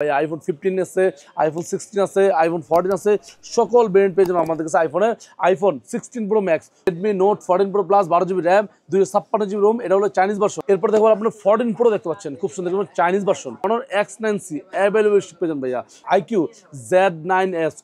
IPhone 15 আছে, iPhone 16 আছে, iPhone 14 আছে, সকল ব্র্যান্ড পেয়ে যাবেন আমাদের কাছে। IPhone 16 Pro Max, Redmi Note 14 Pro Plus, 12 GB RAM, 256 GB ROM, এটা হলো চাইনিজ ভার্সন। এরপর দেখো আপনার 14 প্রো দেখতে পাচ্ছেন, খুব সুন্দর চাইনিজ ভার্সন। অনর X9C অ্যাভেলেবল পেয়ে যাবেন ভাইয়া। আইকিউ Z9S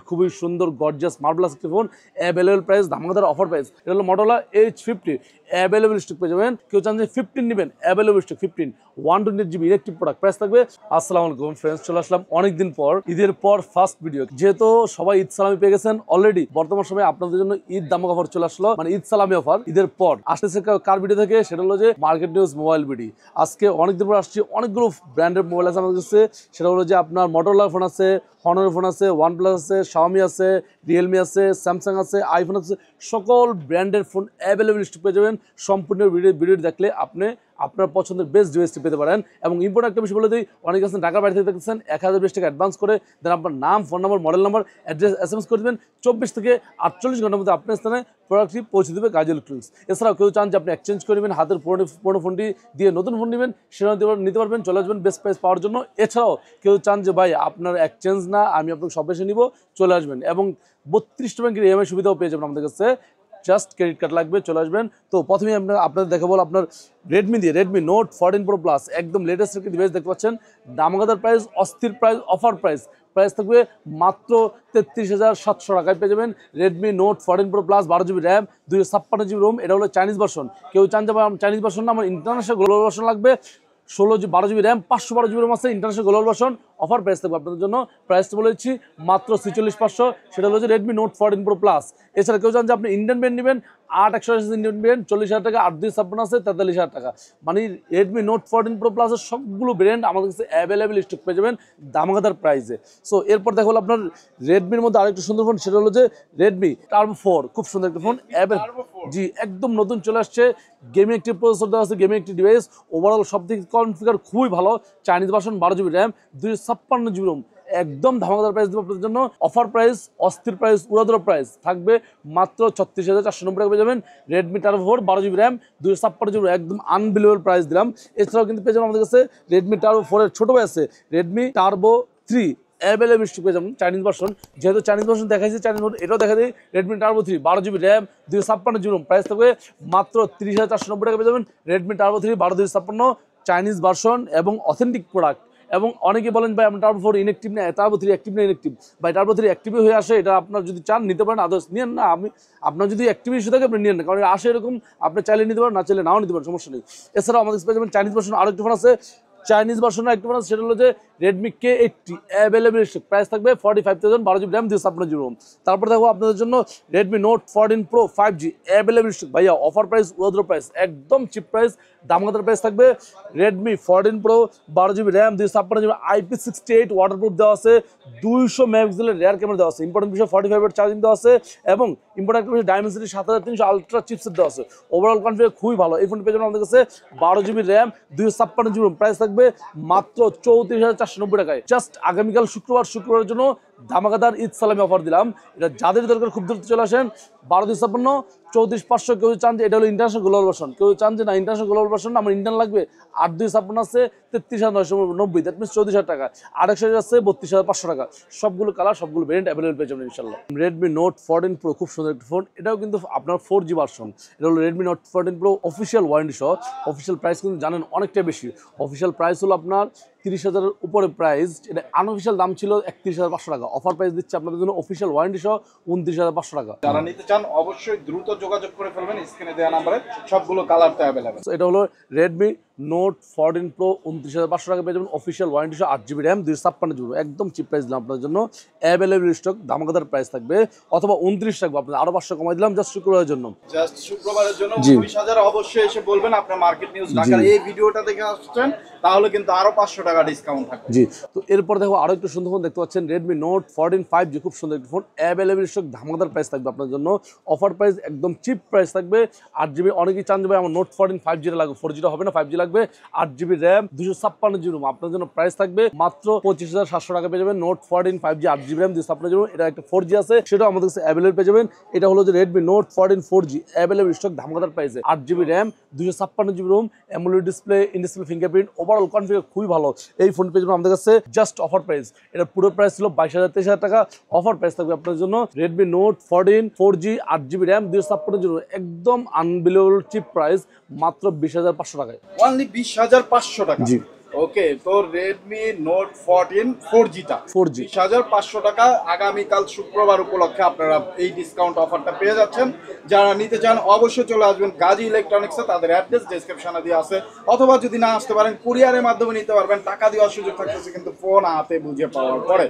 খুবই সুন্দর গর্জিয়াস মার্বেলাস একটি ফোন, অ্যাভেলেবল প্রাইস, ধামাকাদার অফার প্রাইস। এটা হলো মটোরোলা H50 অ্যাভেলেবল স্টক পেয়ে যাবেন। কেউ চান যে 15 নেবেন, available stock 15 128GB electric product, price থাকবে। আসসালামু আলাইকুম ফ্রেন্ডস, চলে আসলাম অনেকদিন পর, ঈদের পর ফার্স্ট ভিডিও। যেহেতু সবাই ঈদ সালামি পেয়ে গেছেন অলরেডি, বর্তমান সময়ে আপনাদের জন্য ঈদ ধামাকা অফার চলে আসলো, মানে ঈদ সালামি অফার ঈদের পর আসতেছে। কার ভিডিও থেকে? সেটা হলো যে মার্কেট নিউজ মোবাইল ভিডিও। আজকে অনেকদিন পর আসছি, অনেকগুলো ব্র্যান্ডের মোবাইল আছে আমাদের কাছে। সেটা হলো যে আপনার মটোরোলা ফোন আছে, হনর ফোন আছে, ওয়ানপ্লাস আছে, শাওমি আছে, রিয়েলমি আছে, স্যামসাং আছে, আইফোন আছে, সকল ব্র্যান্ডের ফোন অ্যাভেলেবল স্টক পেয়ে যাবেন। সম্পূর্ণ ভিডিও দেখলে আপনি আপনার পছন্দের বেস্ট ডিভাইসটি পেতে পারেন। এবং ইম্পর্টেন্ট একটা বিষয় বলে দিই, অনেকে আছেন ঢাকার বাইরে থেকে দেখতেছেন, 1020 টাকা অ্যাডভান্স করে দেন আপনার নাম, phone number, model number, address SMS করে দেবেন। 24 থেকে 48 ঘন্টার মধ্যে আপনার স্থানে প্রোডাক্টটি পৌঁছে দেবে গাজী ইলেকট্রনিক্স। এছাড়াও কেউ চান যে আপনি এক্সচেঞ্জ করবেন, হাতের পুরনো ফোনটি দিয়ে নতুন ফোন নেবেন, সেটা নিতে পারবেন, চলে আসবেন বেস্ট প্রাইস পাওয়ার জন্য। এছাড়াও কেউ চান যে ভাই আপনার এক্সচেঞ্জ না, আমি আপনাকে সব বেশি নিব, চলে আসবেন। এবং 32 ব্যাংকের EMI সুবিধাও পেয়ে যাবেন আমাদের কাছে। জাস্ট ক্রেডিট কার্ড লাগবে, চলে আসবেন। তো প্রথমেই আপনাদের দেখাবো আপনার রেডমি নোট 14 প্রো প্লাস, একদম লেটেস্ট একটি ডিভাইস দেখতে পাচ্ছেন। দামাকাদার প্রাইস, অস্থির প্রাইস, অফার প্রাইস থাকবে মাত্র 33,700 টাকায় পেয়ে যাবেন। Redmi Note 14 Pro Plus, 12 GB RAM, 256 GB ROM, এটা হলো চাইনিজ ভার্সন। কেউ চান যে চাইনিজ ভার্সন না, আমার ইন্টারন্যাশনাল গ্লোবাল ভার্সন লাগবে। 12 GB র্যাম, 512 GB রোম আছে, international global version. Offer price থাকবে আপনাদের জন্য, প্রাইসটা বলে দিচ্ছি মাত্র 46,500। সেটা হলো যে রেডমি নোট 14 প্রো প্লাস। এছাড়া কেউ চান যে আপনি ইন্ডিয়ান ব্র্যান্ড নেবেন, 8/128 ইন্ডিয়ান ব্র্যান্ড, 40,000 টাকা, 8/256 আছে, 43,000 টাকা। মানে রেডমি নোট 14 প্রো প্লাসের সবগুলো ব্র্যান্ড আমাদের কাছে অ্যাভেলেবেল স্টক পেয়ে যাবেন দামাকাদার প্রাইসে। সো এরপর দেখো আপনার রেডমির মধ্যে আরেকটা সুন্দর ফোন, সেটা হলো যে রেডমি টার্বো 4, খুব সুন্দর একটা ফোন। জি, একদম নতুন চলে আসছে, গেমিং একটি প্রসেসর দেওয়া আছে, গেমিং একটি ডিভাইস। ওভারঅল সব দিক কনফিগার খুবই ভালো। Chinese version, 12 GB RAM, 256 GB ROM, একদম ধামাকাদার প্রাইস দেবো আপনাদের জন্য। অফার প্রাইস, অস্থির প্রাইস, উড়াদুরা প্রাইস থাকবে মাত্র 36,490 টাকা পেয়ে যাবেন। Redmi Turbo 4, 12 GB RAM, 256 GB, একদম আনবিলিভেবল প্রাইস দিলাম। এছাড়াও কিন্তু পেয়ে যাবেন আমাদের কাছে রেডমি টার্বো 4 এর ছোট ভাই আছে, রেডমি টার্বো 3 অ্যাভেলেবল স্টক পেয়ে যাবেন চাইনিজ ভার্সন। যেহেতু চাইনিজ ভার্সন দেখাইছি, চাইনিজ এটাও দেখা দিই, Redmi Turbo 3, 12 GB RAM, 256 GB ROM, price থাকবে মাত্র 30,490 টাকা পেয়ে যাবেন। রেডমি টার্বো 3, 12, 256 চাইনিজ ভার্সন এবং অথেন্টিক প্রোডাক্ট। এবং অনেকে বলেন ভাই আমার টার্বো 4 ইনঅ্যাক্টিভ না, টার্বো 3 অ্যাক্টিভ না ইনঅ্যাক্টিভ। ভাই টার্বো 3 অ্যাক্টিভই হয়ে আসে, এটা আপনার যদি চান নিতে পারেন, আদার্স নিয়েন না। আপনার যদি অ্যাক্টিভ ইস্যু থাকে আপনি নিয়েন না, কারণ আসে এরকম, আপনি চাইলে নিতে পারেন, না চাইলে নাও নিতে পারেন, সমস্যা নেই। এছাড়াও আমাদের পেয়ে যাবেন চাইনিজ ভার্সন আরেকটি ফোন আছে, চাইনিজ ভার্সনের একটা ফোন আছে, সেটা হলো যে রেডমি K80 অ্যাভেলেবল প্রাইস থাকবে 45,000, 12 GB র্যাম, 256 GB রোম। তারপর দেখো আপনাদের জন্য Redmi Note 14 pro 5G available ভাইয়া, অফার প্রাইস, উড়াদুরা প্রাইস, একদম চিপ প্রাইস, দামাকাদার প্রাইস থাকবে। Redmi 14 pro, 12 GB RAM, 256 GB, IP68 waterproof দেওয়া আছে, 200 মেগাপিক্সেলের রেয়ার ক্যামেরা দেওয়া আছে, ইম্পর্টেন্ট বিষয় 45 ওয়াট চার্জিং দেওয়া আছে, এবং ইম্পর্টেন্ট একটা বিষয় ডায়মেনসিটি 7300 আলট্রা চিপসেট দেওয়া আছে। ওভারঅল কনফিগার খুবই ভালো। এই ফোন পেয়ে যাবেন আমাদের কাছে 12 GB RAM, 256 GB ROM, price থাকবে মাত্র 34,490 টাকায়। জাস্ট আগামীকাল শুক্রবারের জন্য ধামাকাদার ঈদ সালামি অফার দিলাম। এটা যাদের দরকার খুব দ্রুত চলে আসেন। 12/256, 34,500। কেউ চান যে এটা হলো ইন্টারন্যাশনাল গ্লোবাল ভার্সন, কেউ চান যে না ইন্টারন্যাশনাল গ্লোবাল ভার্সন আমার ইন্ডিয়ান লাগবে, 8/256 আছে, 33,990, দ্যাট মিনস 34,000 টাকা। 8/1 আছে, 32,500 টাকা। সবগুলো কালার, সবগুলো ভেরিয়েন্ট অ্যাভেলেবল পেয়ে যাবেন ইনশাল্লাহ। রেডমি নোট 14 প্রো, খুব সুন্দর একটা ফোন, এটাও কিন্তু আপনার 4G ভার্সন। এটা হলো Redmi Note 14 pro official warranty সহ। অফিসিয়াল প্রাইস কিন্তু জানেন অনেকটা বেশি। অফিসিয়াল প্রাইস হলো আপনার 30,000-এর উপরে প্রাইস। এটা আনঅফিসিয়াল দাম ছিল 31,500 টাকা। অফার প্রাইস দিচ্ছে আপনাদের জন্য অফিসিয়াল ওয়ারেন্টি সহ 29,500 টাকা। যারা নিতে চান অবশ্যই দ্রুত যোগাযোগ করে ফেলবেন, স্ক্রিনে দেওয়া নম্বরে সবগুলো কালার তো অ্যাভেলেবেল। এটা হলো রেডমি নোট 14 প্রো, 29,500 টাকা পেয়ে যাবেন। অফিসিয়াল ওয়ারেন্টি সহ 8 GB র্যাম, 256 GB, একদম চিপ প্রাইস দিলাম আপনাদের জন্য। অ্যাভেলেবল স্টক, দামাকাদার প্রাইস থাকবে, অথবা 29 রাখবো, আপনাদের আরো 500 কমাই দিলাম জাস্ট শুক্রবারের জন্য। জাস্ট শুক্রবারের জন্য 19,000 অবশ্যই এসে বলবেন আপনার মার্কেট নিউজ ঢাকার এই ভিডিওটা দেখে আসছেন, তাহলে কিন্তু আরো 500 টাকা ডিসকাউন্ট থাকবে। জি, তো এরপর দেখো আরো একটু সুন্দর ফোন দেখতে পাচ্ছেন, রেডমি নোট 14 5G, খুব সুন্দর একটা ফোন, অ্যাভেলেবল স্টক, ধামাকাদার প্রাইস থাকবে আপনার জন্য। অফার প্রাইস, একদম চিপ প্রাইস থাকবে, 8 GB। অনেকেই চান যে ভাই আমার নোট 14 5G লাগবে, 4G হবে না, 5G লাগবে। লাগবে, 8GB র্যাম 256GB রোম, আপনার জন্য প্রাইস থাকবে মাত্র 25,700 টাকা পেয়ে যাবেন। Note 14 5G 8GB RAM 256GB, এটা একটা 4G আছে, সেটাও আমাদের কাছে অ্যাভেলেবল পেয়ে যাবেন। এটা হলো যে Redmi Note 14 4G available stock ধামাকাদার প্রাইসে, 8GB RAM 256GB ROM, AMOLED display, in display fingerprint, overall configure খুবই ভালো। এই ফোন পেয়ে যাবেন আমাদের কাছে জাস্ট অফার প্রাইস। এটা পুরো প্রাইস ছিল 22,000 টাকা, অফার প্রাইস থাকবে আপনার জন্য Redmi Note 14 4G 8GB RAM 256GB, একদম আনবিলিভেবল চিপ প্রাইস, মাত্র 20,500 টাকায়। অনলি 20,500 টাকা। জি। ওকে, তো Redmi Note 14 4G টা 20,500 টাকা আগামীকাল শুক্রবার উপলক্ষে আপনারা এই ডিসকাউন্ট অফারটা পেয়ে যাচ্ছেন। যারা নিতে চান অবশ্যই চলে আসবেন গাজী ইলেকট্রনিক্সে, তাদের অ্যাড্রেস ডেসক্রিপশনে দেওয়া আছে, অথবা যদি না আসতে পারেন কুরিয়ারের মাধ্যমে নিতে পারবেন, টাকা দেওয়ার সুযোগ থাকতেছে কিন্তু ফোন হাতে বুঝে পাওয়ার পরে।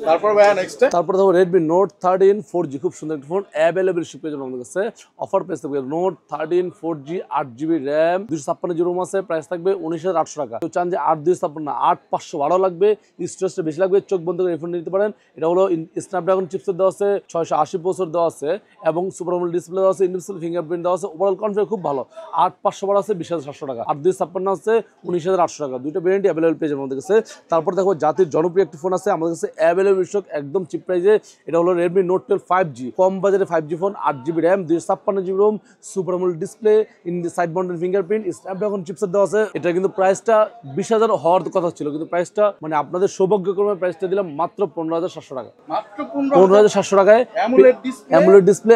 তারপর ভাইয়া নেক্সট, তারপর দেখো Redmi Note 13 4G, খুব সুন্দর একটা ফোন অ্যাভেলেবল শিপ পেয়ে যাবেন আমাদের কাছে, অফার প্রাইস থাকবে Note 13 4G 8GB RAM 256GB ROM আছে, প্রাইস থাকবে 19,800 টাকা। তো চান যে 8,256 8,512 লাগবে, স্টোরেজটা বেশি লাগবে, চোখ বন্ধ করে এই ফোন নিতে পারেন। এটা হলো স্ন্যাপড্রাগন চিপসেট দেওয়া আছে, 680 প্রসেসর দেওয়া আছে, এবং সুপার আমোলেড ডিসপ্লে দেওয়া আছে, ইনডিসপ্লে ফিঙ্গারপ্রিন্ট দেওয়া আছে, ওভারঅল কনফিগার খুব ভালো। 8,512 আছে 20,700 টাকা, 8,256 আছে 19,800 টাকা, দুটো ভেরিয়েন্ট অ্যাভেলেবল পেয়ে যাবেন আমাদের কাছে। তারপর দেখো জাতির জনপ্রিয় একটি ফোন আছে আমাদের কাছে অ্যাভেলেবল স্টক, একদম চিপ প্রাইসে। এটা হলো Redmi Note 12 5G, কম বাজারে 5G phone, 8GB RAM 256GB ROM, super AMOLED display, inside mounted fingerprint, Snapdragon chipset দেওয়া আছে। এটা কিন্তু প্রাইসটা 20,000 হওয়ার কথা ছিল, কিন্তু প্রাইসটা মানে আপনাদের সৌভাগ্যক্রমে প্রাইসটা দিলাম মাত্র 15,700 টাকা, মাত্র 15,700 টাকায় অ্যামোলেড ডিসপ্লে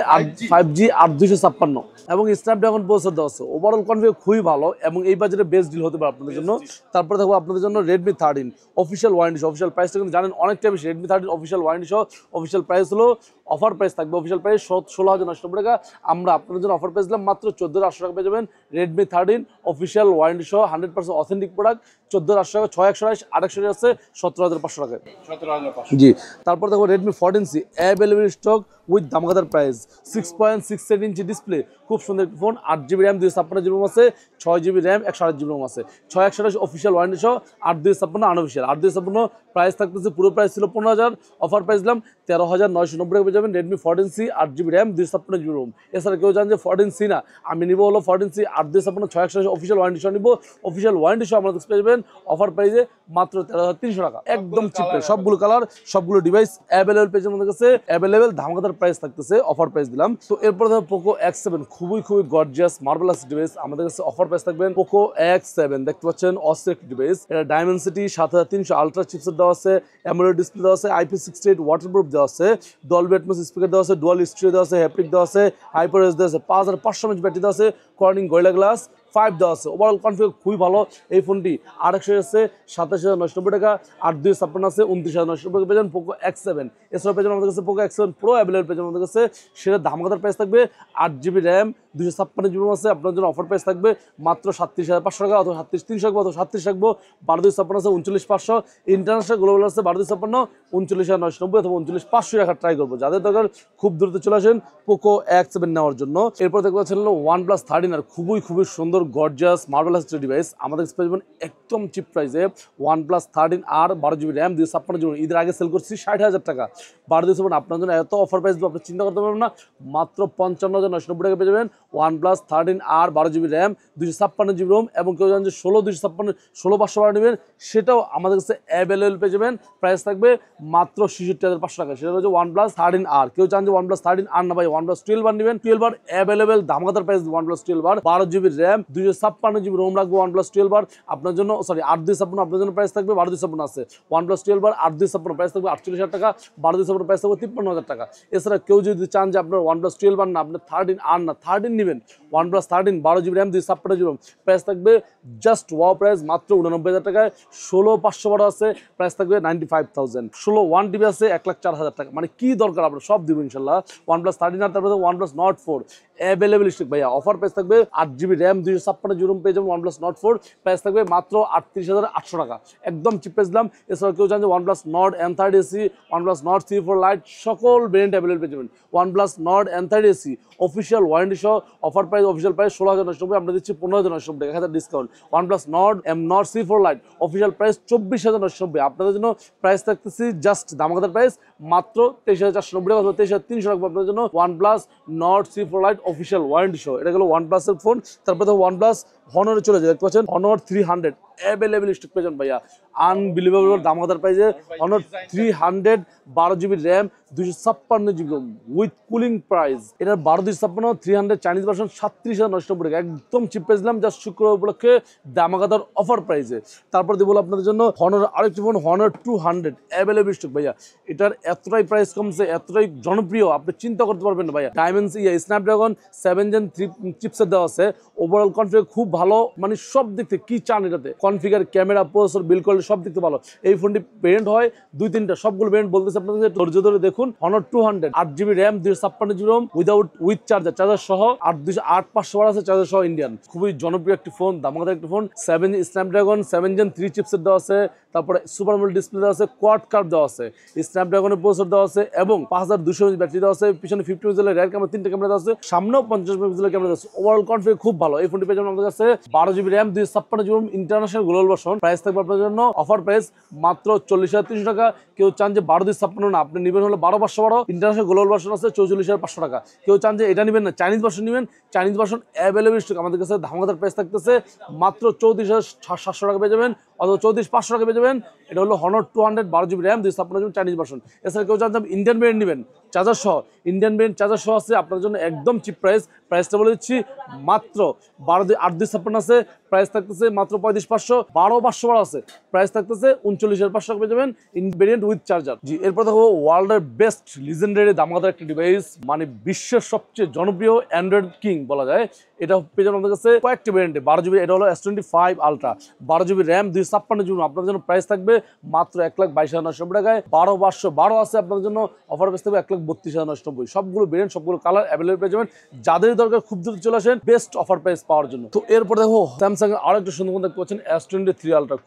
5G 8,256 এবং স্ন্যাপড্রাগন প্রসেসর দেওয়া আছে, ওভারঅল কনফিগার খুবই ভালো, এবং এই বাজারে বেস্ট ডিল হতে পারে আপনাদের জন্য। তারপর দেখো আপনাদের জন্য Redmi 13 অফিসিয়াল ওয়ারেন্টি, অফিসিয়াল প্রাইসটা কিন্তু জানেন অনেকটা বেশি। Redmi 13 অফিসিয়াল ওয়ারেন্টি সহ অফিসিয়াল প্রাইস হলো, অফার প্রাইস থাকবে অফিসিয়াল প্রাইস 16,990 টাকা, আমরা আপনাদের জন্য অফার প্রাইস দিলাম মাত্র 14,800 টাকা পেয়ে যাবেন। Redmi 13 অফিসিয়াল ওয়ারেন্টি সহ 100% অথেন্টিক প্রোডাক্ট, 14,800 টাকা, 6,128 8,128 আছে 17,500 টাকায়। 17,500 জি। তারপর দেখো Redmi 14C available stock with দামাকাদার প্রাইস, 6.67 ইঞ্চি ডিসপ্লে, খুব সুন্দর একটি phone, 8GB RAM 256GB ROM আছে, 6GB র্যাম 128GB রোম আছে, 6,128 অফিসিয়াল ওয়ারেন্টি সহ, 8,256 আনঅফিসিয়াল। 8,256 প্রাইস থাকতেছে, পুরো প্রাইস ছিল 15,000, অফার প্রাইস দিলাম 13,990 টাকা পেয়ে যাবেন। Redmi 14C 8GB RAM 256GB ROM. এছাড়া কেউ জান যে 14C না, আমি নিব হলো 14C 8,256 6,128 অফিসিয়াল ওয়ারেন্টি সহ নিব, অফিসিয়াল ওয়ারেন্টি সহ আমাদের পেয়ে যাবেন অফার প্রাইসে মাত্র 13,300 টাকা, একদম চিপে, সবগুলো কালার সবগুলো ডিভাইস অ্যাভেলেবল পেয়ে যাবেন আমাদের কাছে, অ্যাভেলেবল ধামাকাদার প্রাইস থাকতেছে, অফার প্রাইস দিলাম। তো এরপর দেখো Poco X7, খুবই গর্জিয়াস মার্ভেলাস ডিভাইস, আমাদের কাছে অফার প্রাইস থাকবেন Poco X7, দেখতে পাচ্ছেন অস্থির ডিভাইস। এটা Dimensity 7300 আলট্রা চিপসেট দেওয়া আছে, অ্যামোলেড ডিসপ্লে দেওয়া আছে, IP68 ওয়াটারপ্রুফ দেওয়া আছে, ডলবি অ্যাটমস স্পিকার দেওয়া আছে, ডুয়াল স্টিরিও দেওয়া আছে, হ্যাপটিক দেওয়া আছে, হাইপার এস দেওয়া আছে, 5,500 mAh ব্যাটারি দেওয়া আছে, কর্নিং গরিলা গ্লাস 5 দেওয়া আছে, ওভারঅল কনফিগার খুবই ভালো। এই ফোনটি আরেকশো আছে 27,990 টাকা, 8,256 আছে 29,990 টাকা পেয়ে যাবেন Poco X7। এছাড়াও পেয়ে যাবেন আমাদের কাছে Poco X7 Pro অ্যাভেলেবল পেয়ে যাবেন আমাদের কাছে, সেটা দামাকাদার প্রাইস থাকবে, 8GB র্যাম 256GB রোম আছে, আপনার জন্য অফার প্রাইস থাকবে মাত্র 37,500 টাকা, অথবা 37,300 রাখবো, অথবা 37 রাখবো, 12,256 আছে 39,500, ইন্টারন্যাশনাল গ্লোবাল আছে 12,256, 39,990 অথবা 39,500 রাখার ট্রাই করবো। যাদের দরকার খুব দ্রুত চলে আসেন Poco X7 নেওয়ার জন্য। এরপর দেখতে পাচ্ছেন হলো OnePlus 13 আর খুবই সুন্দর গর্জিয়াস মার্ভেলাস ডিভাইস, আমাদের কাছে পেয়ে যাবেন একদম চিপ প্রাইসে OnePlus 13 আর 12GB র্যাম 256GB, ঈদের আগে সেল করছি 60,000 টাকা, 12,256 আপনার জন্য এত অফার প্রাইস আপনি চিন্তা করতে পারবেন না, মাত্র 55,990 টাকা পেয়ে যাবেন OnePlus 13 আর 12GB র্যাম 256GB রোম। এবং কেউ জানেন যে 16,512 নেবেন, সেটাও আমাদের কাছে অ্যাভেলেবল পেয়ে যাবেন, প্রাইস থাকবে মাত্র 66,500 টাকা, সেটা হচ্ছে OnePlus 13 আর। কেউ চান যে OnePlus 13 আর না ভাই OnePlus 12 আর নেবেন, 12 আর অ্যাভেলেবল দামাকাদার price OnePlus 12 R, 12GB RAM 256GB ROM রাখবো OnePlus 12 আর আপনার জন্য, সরি 8,256 আপনার জন্য প্রাইস থাকবে, 12,256 আছে OnePlus 12 আর 8,256 প্রাইস থাকবে 48,000 টাকা, 12,256 প্রাইস থাকবে 53,000 টাকা। এছাড়া কেউ যদি চান যে আপনার OnePlus 12 আর না, আপনার 13 আর না 13 নেবেন, OnePlus 13 12GB RAM 256GB ROM, price থাকবে জাস্ট ওয়াও প্রাইস মাত্র 89,000 টাকায়, 16,512 আছে, প্রাইস থাকবে 95,000, 16 1TB আছে 1,04,000 টাকা, মানে কি দরকার আপনার সব দিব ইনশাল্লাহ। OnePlus 13 আর তারপরে OnePlus Nord 4 অ্যাভেলেবল স্টক ভাইয়া, অফার প্রাইস থাকবে 8GB র্যাম 256GB রোম পেয়ে যাবেন OnePlus Nord 4, প্রাইস থাকবে মাত্র 38,800 টাকা, একদম চিপ প্রাইস দিলাম। এছাড়া কেউ জানেন যে OnePlus Nord M30AC, OnePlus Nord C4 Lite সকল ভেরিয়েন্ট অ্যাভেলেবল পেয়ে যাবেন। OnePlus Nord M30AC official warranty সহ অফার প্রাইস, অফিসিয়াল প্রাইস 16,990, আমরা দিচ্ছি 15,990 টাকা, 1000 discount. OnePlus Nord C4 Lite official price 24,990, আপনাদের জন্য প্রাইস থাকতেছি জাস্ট দামাকাদার প্রাইস মাত্র 23,490 টাকা, 23,300 রাখবো আপনাদের জন্য OnePlus Nord C4 Lite official warranty সহ। এটা গেলো OnePlus-এর ফোন। তারপরে দেখো OnePlus Honor-এ চলে যায়, দেখতে পাচ্ছেন Honor 300 অ্যাভেলেবেল স্টক পেয়ে যান ভাইয়া, আনবিলিভেবল দামাদার প্রাইসে। Honor 300 12GB RAM 256GB with cooling price. এটার 12/256 300 চাইনিজ ভার্সন 37,990 টাকা, একদম চিপ প্রাইস দিলাম জাস্ট শুক্রবার উপলক্ষে দামাকাদার অফার প্রাইসে। তারপর দিব আপনাদের জন্য Honor আরেকটি ফোন Honor 200 অ্যাভেলেবেল স্টক ভাইয়া। এটার এতটাই প্রাইস কমছে, এতটাই জনপ্রিয়, আপনি চিন্তা করতে পারবেন না ভাইয়া। ডায়মেনসিটি স্ন্যাপড্রাগন 7 Gen 3 চিপসেট দেওয়া আছে, ওভারঅল কনফিগার খুব ভালো, মানে সব দিক থেকে কি চান এটাতে, configure, camera, processor, build quality সব দিক থেকে ভালো। এই ফোনটি ভেরিয়েন্ট হয় 2-3টা, সবগুলো ভেরিয়েন্ট বলতেছে আপনাদের, ধৈর্য ধরে দেখুন। Honor 200 8GB RAM 256GB ROM with charger সহ 8,500 আছে, চার্জার সহ ইন্ডিয়ান। খুবই জনপ্রিয় একটি ফোন, দামাকাদার একটি ফোন। স্ন্যাপড্রাগন 7 Gen 3 চিপসেট দেওয়া আছে, তারপরে সুপার আমোলেড ডিসপ্লে দেওয়া আছে, কোয়াড কার্ভ দেওয়া আছে, স্ন্যাপড্রাগনের প্রসেসর দেওয়া আছে এবং 5200 mAh ব্যাটারি দেওয়া আছে, পিছনে 50 মেগাপিক্সেলের রিয়ার ক্যামেরা, 3টা ক্যামেরা দেওয়া আছে, সামনেও 50 মেগাপিক্সেলের ক্যামেরা দেওয়া আছে। ওভারঅল কনফিগার খুব ভালো। এই ফোনটি পেয়ে যাবেন আমাদের কাছে 12GB RAM 256GB ROM international global version. Price থাকবে আপনার জন্য অফার প্রাইস মাত্র 40,300 টাকা। কেউ চান যে 12/256 না, আপনি নেবেন হলো 12/512, ইন্টারন্যাশনাল গ্লোবাল ভার্সন আছে 44,500 টাকা। কেউ চান যে এটা নেবেন না, চাইনিজ ভার্সন নেবেন, চাইনিজ ভার্সন অ্যাভেলেবল স্টক আমাদের কাছে। ধামাকাদার প্রাইস থাকতেছে মাত্র 34,700 টাকা পেয়ে যাবেন, অথবা 34,500 টাকা পেয়ে যাবেন। এটা হলো Honor 200 12GB RAM 256GB Chinese version. এছাড়া কেউ চান যে ইন্ডিয়ান ব্র্যান্ড নেবেন, চার্জার সহ, ইন্ডিয়ান ব্র্যান্ড চার্জার সহ আছে আপনার জন্য একদম চিপ প্রাইসটা বলে দিচ্ছি মাত্র 8,256 আছে, প্রাইস থাকতেছে মাত্র 35,500। 12/512 আছে, প্রাইস থাকতেছে 39,500 টাকা পেয়ে যাবেন, ইনভেরিয়েন্ট উইথ চার্জার। জি, এরপর দেখো ওয়ার্ল্ডের বেস্ট লিজেন্ডারি দামাদার একটা ডিভাইস, মানে বিশ্বের সবচেয়ে জনপ্রিয় অ্যান্ড্রয়েড কিং বলা যায়। এটা পেয়ে যাবেন আমাদের কাছে কয়েকটি ভ্যারিয়েন্টে। 12GB, এটা হলো S25 ultra, 12GB RAM 256GB। আপনার জন্য প্রাইস থাকবে মাত্র 1,22,990 টাকায়। 12/512 আছে আপনার জন্য, অফার প্রাইস থাকবে 1,32,990। সবগুলো ভ্যারিয়েন্ট, সবগুলো কালার অ্যাভেলেবল পেয়ে যাবেন। যাদের দরকার খুব দ্রুত চলে আসেন বেস্ট অফার প্রাইস পাওয়ার জন্য। তো এরপর দেখো স্যামসাং এর আরো একটা সুন্দর ফোন দেখতে পাচ্ছেন S23 আলট্রা,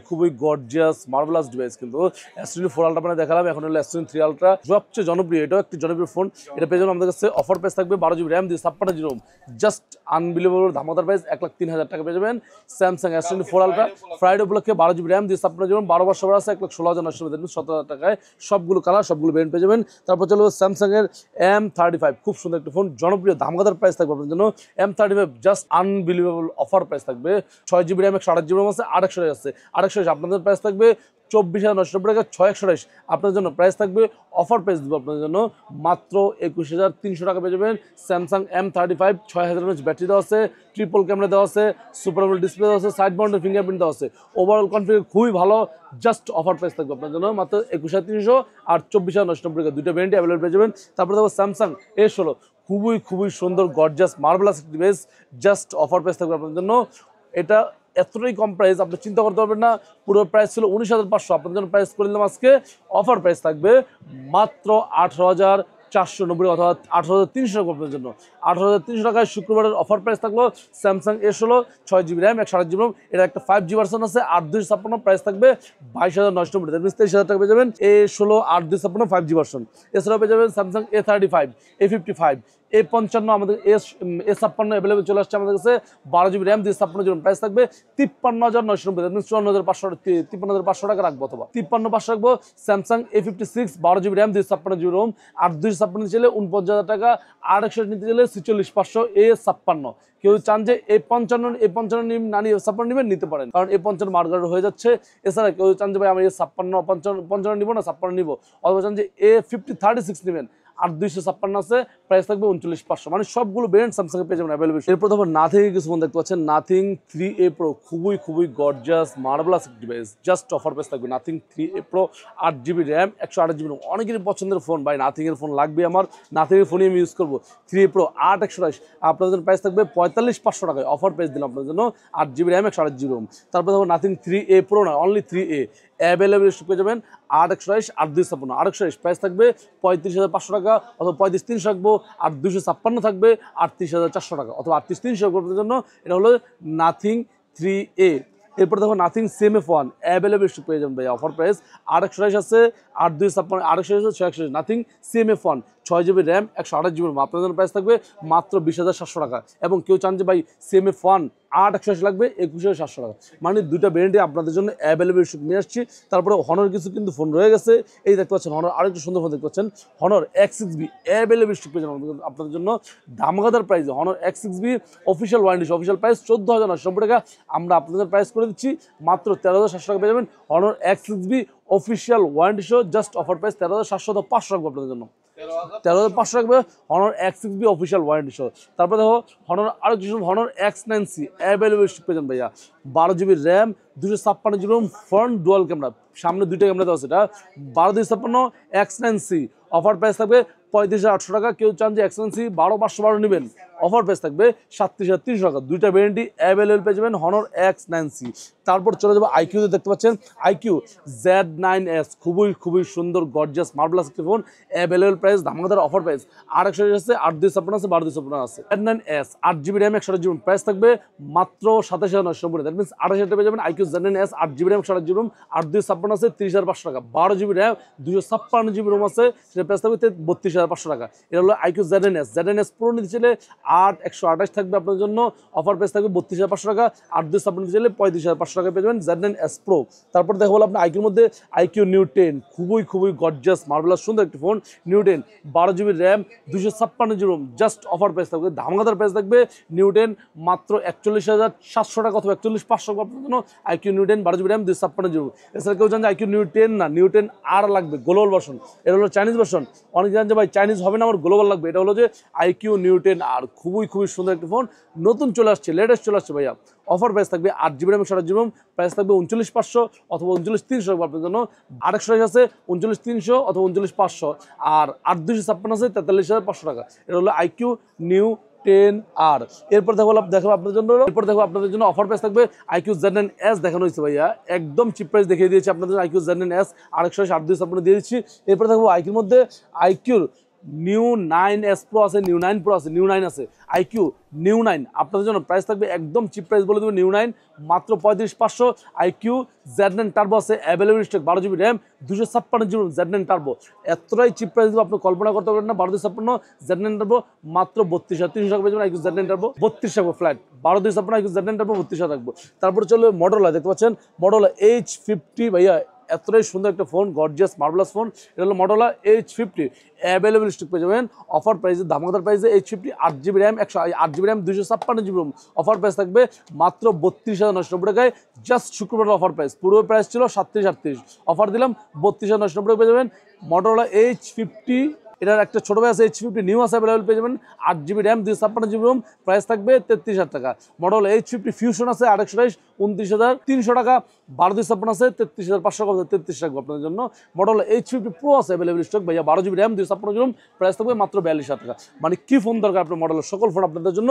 খুবই গর্জিয়াস মার্ভেলাস ডিভাইস। কিন্তু S24 আলট্রা মানে দেখালাম, এখন হলো S23 আলট্রা সবচেয়ে জনপ্রিয়, এটাও একটি জনপ্রিয় ফোন। এটা পেয়ে যাবেন আমাদের কাছে, অফার প্রাইস থাকবে 12GB RAM 256GB ROM, just unbelievable ধামাদার প্রাইস 1,03,000 টাকা পেয়ে যাবেন। স্যামসাং S24 আলট্রা ফ্রাইডে উপলক্ষে 12GB র্যাম 256GB রোম 12/512 আছে, 1,16,990 17,000 টাকায়। সবগুলো কালার, সবগুলো ভ্যারিয়েন্ট পেয়ে যাবেন। তারপর চলো স্যামসাং এর M35, খুব সুন্দর একটা ফোন, জনপ্রিয় ধামাকাদার প্রাইস থাকবে আপনার জন্য। M35 just unbelievable offer price থাকবে। 6GB র্যাম 128GB রোম আছে, 828 আছে, 828 আপনাদের প্রাইস থাকবে 24,990 টাকা। 628 আপনার জন্য প্রাইস থাকবে, অফার প্রাইস দেবো আপনার জন্য মাত্র 21,300 টাকা পেয়ে যাবেন। স্যামসাং M35 6000 mAh ব্যাটারি দেওয়া আছে, ট্রিপল ক্যামেরা দেওয়া আছে, সুপার আমোলেড ডিসপ্লে দেওয়া আছে, সাইড মাউন্টেড ফিঙ্গারপ্রিন্ট দেওয়া আছে, ওভারঅল কনফিগার খুবই ভালো। জাস্ট অফার প্রাইস থাকবে আপনার জন্য মাত্র 21,300 আর 24,990 টাকা, দুইটা ভ্যারিয়েন্ট অ্যাভেলেবল পেয়ে যাবেন। তারপরে দেখো স্যামসাং S16, খুবই সুন্দর gorgeous marvellous device, just offer price থাকবে আপনার জন্য। এটা এতটাই কম প্রাইস আপনি চিন্তা করতে পারবেন না। পুরো প্রাইস ছিল 19,500, আপনার জন্য প্রাইস করে দিলাম আজকে, অফার প্রাইস থাকবে মাত্র 18,490 অথবা 18,300 টাকা আপনার জন্য। 18,300 টাকায় শুক্রবারের অফার প্রাইস থাকলো Samsung S16 6GB RAM 128GB ROM. এটা একটা 5G ভার্সন আছে, 8,256 প্রাইস থাকবে 22,990 টাকা, 23,000 টাকা পেয়ে যাবেন। A16 8,256 5G version. এছাড়াও পেয়ে যাবেন স্যামসাং A35 A55 A55, আমাদের A56 অ্যাভেলেবল চলে আসছে আমাদের কাছে, 12GB র্যাম 256GB প্রাইস থাকবে 53,990, 54,500 টাকা রাখবো, অথবা 53,500 রাখবো। Samsung A56 12GB RAM 256GB Rome 8,256 নিতে চাইলে 49,000 টাকা, 861 নিতে চাইলে 46,500। A56 কেউ চান যে A55 না নিয়ে A56 নেবেন, নিতে পারেন, কারণ A55 মার্কেট হয়ে যাচ্ছে। এছাড়া কেউ চান যে ভাই আমি A56 55 নিবো না, 56 নিবো, অথবা চান যে A5036 নেবেন, 8,256 আছে, প্রাইস থাকবে 39,500। মানে সবগুলো ব্র্যান্ড স্যামসাং এ পেয়ে যাবেন অ্যাভেলেবল। এরপর তারপর নাথিং এর কিছু ফোন দেখতে পাচ্ছেন, নাথিং 3A Pro, খুবই gorgeous marvellous device, just offer price থাকবে nothing 3A Pro 8GB RAM 128GB ROM. অনেকেরই পছন্দের ফোন, ভাই নাথিং এর ফোন লাগবে আমার, নাথিং এর ফোনই আমি ইউজ করবো। 3A Pro 8/128 আপনার জন্য প্রাইস থাকবে 45,500 টাকায়, অফার প্রাইস দিলাম আপনার জন্য, 8GB র্যাম 128GB রোম। তারপর দেখো নাথিং 3A Pro না, অনলি 3A অ্যাভেলেবল পেয়ে যাবেন 8/128 8,256 8/128 প্রাইস থাকবে 35,500 টাকা, অথবা 35,300 রাখবো, আর 256 থাকবে 38,400 টাকা, অথবা 38,300 করতে জন্য। এটা হলো নাথিং 3A। এরপর দেখো নাথিং CMF1 অ্যাভেলেবল পেয়ে যাবেন ভাই, অফার প্রাইস 8/128 আছে, 8,256 8/128 আছে, 661 Nothing CMF1 6 GB RAM 128 GB ROM, আপনাদের জন্য প্রাইস থাকবে মাত্র 20,700 টাকা। এবং কেউ চান যে ভাই CMF1 8 180 লাগবে 21,700 টাকা, মানে দুইটা ব্র্যান্ডে আপনাদের জন্য অ্যাভেলেবেল নিয়ে আসছি। তারপরে হনর কিছু কিন্তু ফোন রয়ে গেছে, এই দেখতে পাচ্ছেন হনর আরেকটু সুন্দর ফোন দেখতে পাচ্ছেন, হনর X6B অ্যাভেলেবেল পেয়ে যাবেন আপনাদের জন্য দামগাদার প্রাইসে। Honor X6B official warranty official price 14,990 টাকা, আমরা আপনাদের প্রাইস করে দিচ্ছি মাত্র 13,700 টাকা পেয়ে যাবেন। হনর X6B অফিসিয়াল ওয়ারেন্টি সহ জাস্ট অফার প্রাইস 13,700 টাকা আপনাদের জন্য, 13,500 টাকা হনর X6B অফিসিয়াল ওয়ারেন্টি সহ। তারপরে দেখো হনর আরো কিছু, হনর X9C অ্যাভেলেবেল পেয়ে যাবেন ভাইয়া, 12 GB RAM 256 GB ROM, front dual camera, সামনে দুইটা ক্যামেরা দেওয়া আছে, এটা 12,256 X9C অফার প্রাইস থাকবে 35,800 টাকা। কেউ চান যে X9C 12,512 নেবেন, অফার প্রাইস থাকবে 37,300 টাকা। দুইটা ভ্যারিয়েন্টই অ্যাভেলেবল পেয়ে যাবেন হনর X9C। তারপর চলে যাবো আইকিউতে, দেখতে পাচ্ছেন IQ Z9S, খুবই সুন্দর গর্জিয়াস মার্বেলাস একটি ফোন, অ্যাভেলেবল প্রাইস ধামাকাদার অফার প্রাইস 8 আছে, 8,256 আছে, 12,256 আছে। Z9S 8 GB RAM 128 GB price থাকবে মাত্র 27,990, দ্যাট মিনস 28,000 টাকা পেয়ে যাবেন IQ Z9S 8 GB RAM 128 GB ROM, 8,256 আছে, 30,500 টাকা। 12 GB র্যাম 256 GB রোম আছে, সেটা প্রাইস থাকবে 32,500 টাকা। এটা হলো IQ Z9S Pro নিতে চাইলে 128 থাকবে আপনার জন্য, অফার প্রাইস থাকবে 32,500 টাকা। 8,256 নিতে চাইলে 35,500 টাকা পেয়ে যাবেন Z9S Pro। তারপর দেখা বলো আপনার IQ মধ্যে IQ Neo 10, খুবই গর্জিয়াস মার্বেলাস সুন্দর একটি phone, Neo 10 12 GB RAM 256 GB ROM, just offer price থাকবে ধামাকাদার প্রাইস থাকবে Neo 10 মাত্র 41,700 টাকা অথবা 41,500 টাকা আপনার জন্য IQ Neo 10 12 GB RAM 256 GB। এছাড়া কেউ জানেন যে IQ Neo 10 না, Neo 10 আর লাগবে গ্লোবাল ভার্সন, এটা হলো চাইনিজ ভার্সন। অনেকে জানেন যে ভাই চাইনিজ হবে না, আমার গ্লোবাল লাগবে, এটা হলো যে IQ Neo 10 আর, খুবই সুন্দর একটি ফোন, নতুন চলে আসছে, লেটেস্ট চলে আসছে ভাইয়া। অফার প্রাইস থাকবে 8 GB RAM 128 GB ROM, price থাকবে 39,500 অথবা 39,300 আপনার জন্য। 828 আছে, 39,300 অথবা 39,500, আর 8,256 আছে 43,500 টাকা। এটা হলো IQ Neo 10R। এরপর দেখো আপনাদের জন্য অফার প্রাইস থাকবে IQ Z9S, দেখানো হয়েছে ভাইয়া, একদম চিপ প্রাইস দেখিয়ে দিয়েছি আপনাদের জন্য IQ Z9S 828 দিয়ে দিচ্ছি। এরপর দেখো IQর মধ্যে IQ Neo 9S Pro আছে, Neo 9 Pro আছে, Neo 9 আছে, IQ Neo 9 আপনাদের জন্য প্রাইস থাকবে একদম চিপ প্রাইস বলে দেবো, Neo 9 মাত্র 35,500। IQ Z9 Turbo আছে available stock, 12 GB RAM 256 GB Z9 Turbo, এতটাই চিপ প্রাইস দেবো আপনি কল্পনা করতে পারবেন না। 12,256 Z9 Turbo মাত্র 32,300 টাকা পেয়ে যাবেন IQ Z9 Turbo, 32 টাকা ফ্ল্যাট, 12,256 IQ Z9 Turbo 32 টাকা থাকবে। তারপরে চলো Motorola, দেখতে পাচ্ছেন Motorola H50 ভাইয়া, এতটাই সুন্দর একটা ফোন, গর্জিয়াস মার্বেলাস ফোন, এটা হলো Motorola H50 অ্যাভেলেবল স্টক পেয়ে যাবেন অফার প্রাইসে, ধামাকাদার প্রাইসে। H50 8 GB RAM 8 GB RAM 256 GB ROM, offer price থাকবে মাত্র 32,990 টাকায়, জাস্ট শুক্রবার অফার প্রাইস, পুরো প্রাইস ছিল 37,38, অফার দিলাম 32,990 টাকা পেয়ে যাবেন Motorola H50। এটার একটা ছোট ভাই আছে H50 নিউ আছে, অ্যাভেলেবল পেয়ে যাবেন 8 GB RAM 256 GB ROM, price থাকবে 33,000 টাকা। Motorola H50 Fusion আছে 828 29,300 টাকা, 12,256 আছে 33,500 টাকা, 33 টাকা আপনাদের জন্য। Motorola H50 Pro আছে অ্যাভেলেবল স্টক ভাইয়া, 12 GB RAM 256 GB ROM, price থাকবে মাত্র 42,000 টাকা। মানে কি ফোন দরকার আপনার Motorola, সকল ফোন আপনাদের জন্য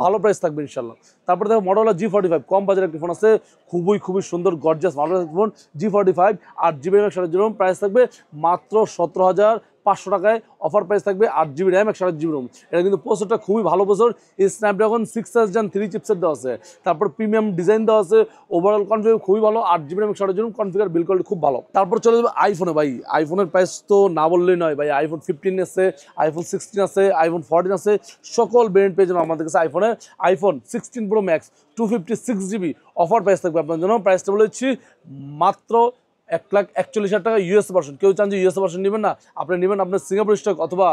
ভালো প্রাইস থাকবে ইনশাল্লাহ। তারপরে দেখো Motorola G45 কম বাজারের একটি ফোন আছে, খুবই সুন্দর gorgeous marvellous phone G45 8 GB RAM 128 GB ROM, price থাকবে মাত্র 17,500 টাকায়, অফার প্রাইস থাকবে 8 GB র্যাম 128 GB রোম। এটা কিন্তু প্রসেসরটা খুবই ভালো processor, Snapdragon 6S Gen 3 chipset দেওয়া আছে, তারপর প্রিমিয়াম ডিজাইন দেওয়া আছে, ওভারঅল কনফিগার খুবই ভালো, 8 GB RAM 128 GB ROM, configure build quality খুব ভালো। তারপর চলে যাবে আইফোনে ভাই, আইফোনের প্রাইস তো না বললেই নয় ভাই, iPhone 15 আছে, iPhone 16 আছে, iPhone 14 আছে, সকল ব্র্যান্ড পেয়ে যাবেন আমাদের কাছে আইফোনে। iPhone 16 Pro Max 256 GB offer price থাকবে আপনার জন্য, প্রাইসটা বলেছি মাত্র 1,41,000 টাকা ইউএস ভার্সন। কেউ চান যে ইউএস ভার্সন নেবেন না, আপনি নেবেন আপনার সিঙ্গাপুর স্টক, অথবা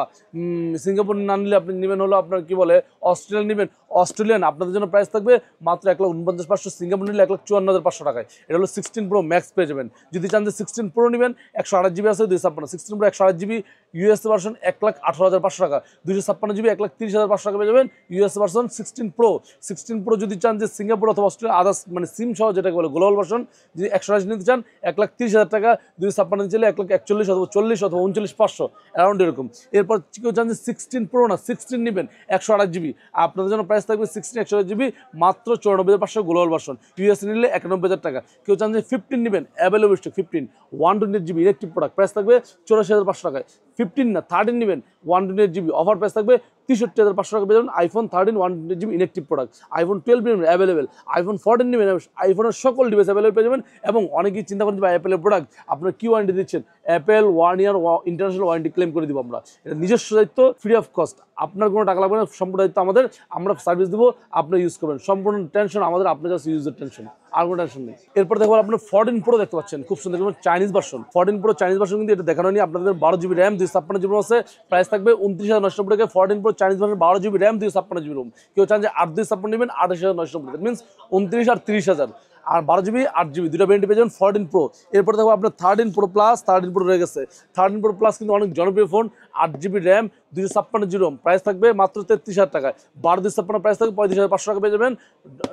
সিঙ্গাপুর না নিলে আপনি নেবেন হলো আপনার কি বলে অস্ট্রেলিয়ান নেবেন, অস্ট্রেলিয়ান আপনাদের জন্য প্রাইস থাকবে মাত্র 1,49,500, সিঙ্গাপুর নিলে 1,54,500 টাকায়। এটা হলো 16 Pro Max পেয়ে যাবেন। যদি চান যে 16 Pro নেবেন 128 GB আছে 256, 16 Pro 128 GB ইউএস ভার্সন 1,18,500 টাকা, 256 GB 1,30,500 টাকা পেয়ে যাবেন ইউএস ভার্সন 16 Pro যদি চান যে সিঙ্গাপুর অথবা অস্ট্রেলিয়া আদার্স মানে সিম সহ যেটাকে বলে গ্লোবাল ভার্সন, যদি 128 নিতে চান 1,30,000 টাকা, 256 নিলে 1,41,000 অথবা 40 অথবা 39,500 অ্যারাউন্ড এরকম। এরপর কেউ চান যে 16 Pro না 16 নেবেন 128 GB, আপনাদের জন্য প্রাইস থাকবে 16 128 GB মাত্র 94,500 গ্লোবাল ভার্সন, ইউএস নিলে 91,000 টাকা। কেউ চান যে 15 নেবেন available stock 15 128 GB electric product, price থাকবে 84,500 টাকায়। 15 না 13 নেবেন 128GB অফার প্রাইস থাকবে 63,500 টাকা পেয়ে যাবেন iPhone 13 128GB inactive product. IPhone 12 নেবেন অ্যাভেলেবেল, আইফোন 14 নেবেন, আইফোনের সকল ডিভাইস অ্যাভেলেবেল পেয়ে যাবেন। এবং অনেকেই চিন্তা করেন যে অ্যাপেলের প্রোডাক্ট আপনার কি ওয়ারেন্টি দিচ্ছেন, অ্যাপেল 1 ইয়ার ইন্টারন্যাশনাল ওয়ারেন্টি ক্লেম করে দিব আমরা, এটা নিজস্ব দায়িত্ব, ফ্রি অফ কস্ট, আপনার কোনো টাকা লাগবে না, সম্পূর্ণ দায়িত্ব আমাদের, আমরা সার্ভিস দেবো, আপনি ইউজ করবেন, সম্পূর্ণ টেনশন আমাদের, আপনার জাস্ট ইউজের টেনশন, আর কোনো টেনশন নেই। এরপর দেখো আপনার 14 প্রো দেখতে পাচ্ছেন, খুব সুন্দর Chinese version. 14 Pro Chinese version কিন্তু এটা দেখানো নেই, আপনাদের 12GB র্যাম 256GB আছে, প্রাইস থাকবে 29,990 টাকা। 14 Pro Chinese version 12GB RAM 256GB ROM, কেউ চান যে 8/256 নেবেন 28,990 টাকা, মিনস 29 আর 30,000। আর 12GB 8GB দুটো ভেরিয়েন্ট পেয়ে যাবেন 14 প্রো। এরপর দেখো আপনার 13 প্রো প্লাস, 13 প্রো রয়ে গেছে। 13 প্রো প্লাস কিন্তু অনেক জনপ্রিয় phone, 8GB RAM 256GB ROM, price থাকবে মাত্র 33,000 টাকায়। 12/256 প্রাইস থাকবে 35,500 টাকা পেয়ে যাবেন।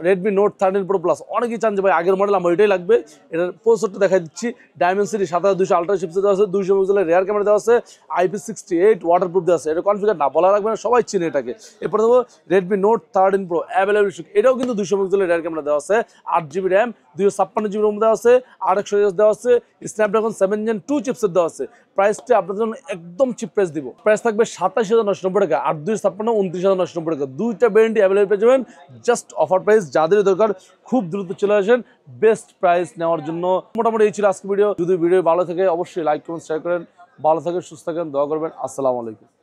রেডমি নোট 13 প্রো প্লাস, অনেকেই চান যে ভাই আগের মডেল আমার এটাই লাগবে, এটার প্রসেসরটা দেখা দিচ্ছি, ডায়মেনসিটি 7200 আলট্রা চিপসেট দেওয়া আছে, 200 মেগাপিক্সেলের রেয়ার ক্যামেরা দেওয়া আছে, IP68 ওয়াটারপ্রুফ দেওয়া আছে, এটা কনফিগার না বলা রাখবে না, সবাই চিনে এটাকে। এরপর দেখো রেডমি নোট 13 প্রো অ্যাভেলেবল, এটাও কিন্তু 200 মেগাপিক্সেলের রেয়ার ক্যামেরা দেওয়া আছে, 8GB র্যাম 256GB রোম দেওয়া আছে, 800 দেওয়া আছে, স্ন্যাপড্রাগন 7 Gen 2 চিপসেট দেওয়া আছে। প্রাইসটা আপনাদের জন্য একদম চিপ প্রাইস দিব, প্রাইস থাকবে 27,990 টাকা, 8/256 29,990 টাকা, দুইটা ব্র্যান্ডই অ্যাভেলেবল পেয়ে যাবেন, জাস্ট অফার প্রাইস। যাদের দরকার খুব দ্রুত চলে আসেন বেস্ট প্রাইস নেওয়ার জন্য। মোটামুটি এই ছিল আজকে ভিডিও। যদি ভিডিও ভালো থাকে অবশ্যই লাইক কমেন্ট শেয়ার করেন, ভালো থাকেন, সুস্থ থাকেন, দোয়া করবেন। আসসালামু আলাইকুম।